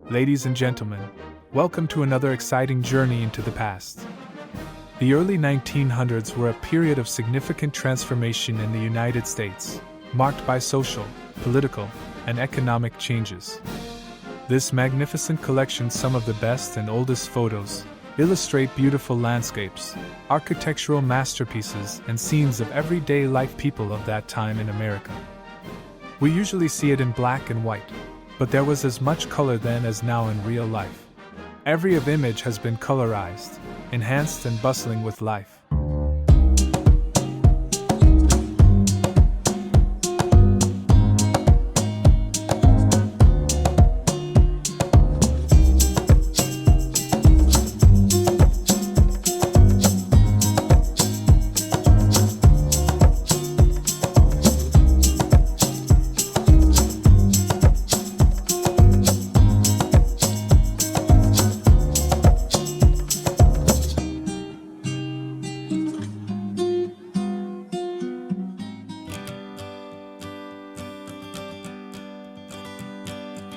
Ladies and gentlemen, welcome to another exciting journey into the past. The early 1900s were a period of significant transformation in the United States, marked by social, political, and economic changes. This magnificent collection, some of the best and oldest photos, illustrate beautiful landscapes, architectural masterpieces, and scenes of everyday life people of that time in America. We usually see it in black and white, but there was as much color then as now in real life. Every image has been colorized, enhanced and bustling with life.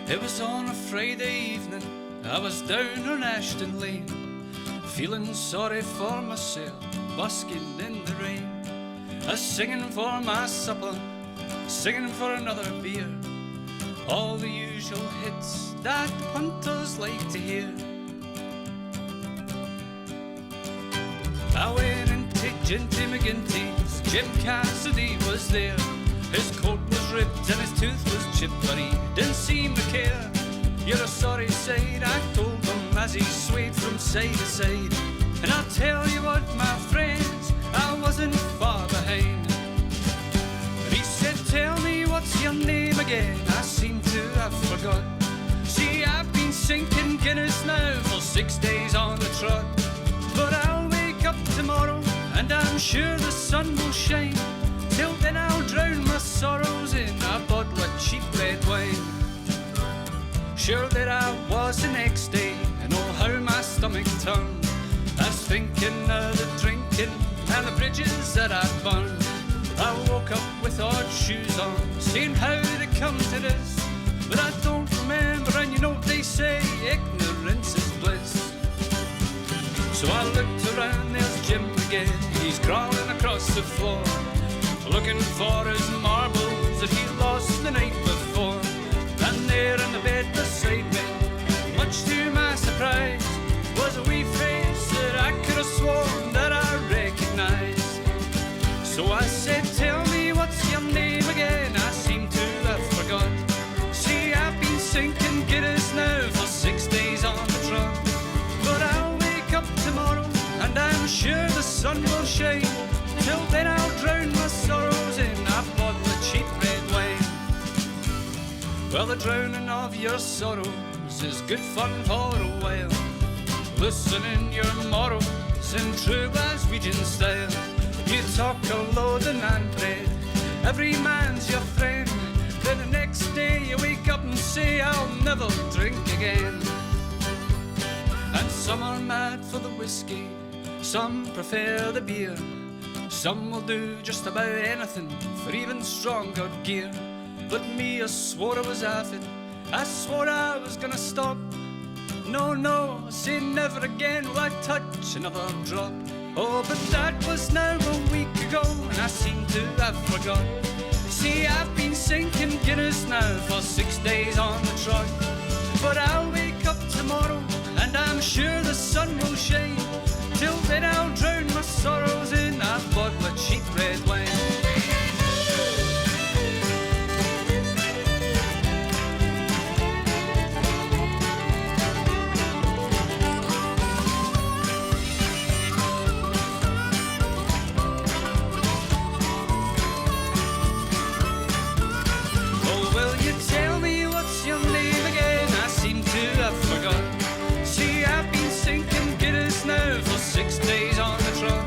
It was on a Friday evening, I was down on Ashton Lane, feeling sorry for myself, busking in the rain. I was singing for my supper, singing for another beer, all the usual hits that punters like to hear. I went into Ginty McGinty's, Jim Cassidy was there. His coat was ripped and his tooth was chipped, but he didn't seem to care. You're a sorry sight, I told him as he swayed from side to side. And I'll tell you what, my friends, I wasn't far behind. And he said, tell me what's your name again, I seem to have forgot. See, I've been sinking Guinness now for 6 days on the trot. But I'll wake up tomorrow and I'm sure the sun will shine. Till then I'll drown my sorrows in a bottle of cheap red wine. Sure that I was the next day, and oh how my stomach turned. I was thinking of the drinking and the bridges that I'd burned. I woke up with odd shoes on, saying how did it come to this? But I don't remember, and you know they say ignorance is bliss. So I looked around, there's Jim again, he's crawling across the floor, looking for his marbles that he lost the night before. And there in the bed beside me, much to my surprise, was a wee face that I could have sworn that I recognized. So I said, tell me what's your name again, I seem to have forgot. See, I've been sinking Guinness now for 6 days on the trot. But I'll wake up tomorrow and I'm sure the sun will shine. Till then I'll drown my sorrows in a bottle of cheap red wine. Well, the drowning of your sorrows is good fun for a while, loosening your morrows in true Glaswegian style. You talk a load of naan bread, every man's your friend. Then the next day you wake up and say, I'll never drink again. And some are mad for the whiskey, some prefer the beer, some will do just about anything for even stronger gear. But me, I swore I was off it, I swore I was gonna stop. No, no, I say never again will I touch another drop. Oh, but that was now a week ago, and I seem to have forgot. See, I've been sinking Guinness now for 6 days on the trot. But I'll wake up tomorrow, and I'm sure the sun will shine. Till then I'll drown my sorrows in a bottle of cheap red wine. Oh, will you tell me what's your name again? I seem to have forgot. See, I've been sinking Guinness now for 6 days on the trot.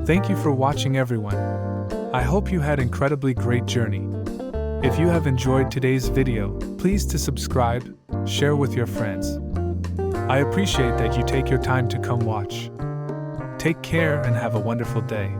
Thank you for watching, everyone. I hope you had an incredibly great journey. If you have enjoyed today's video, please to subscribe, share with your friends. I appreciate that you take your time to come watch. Take care and have a wonderful day.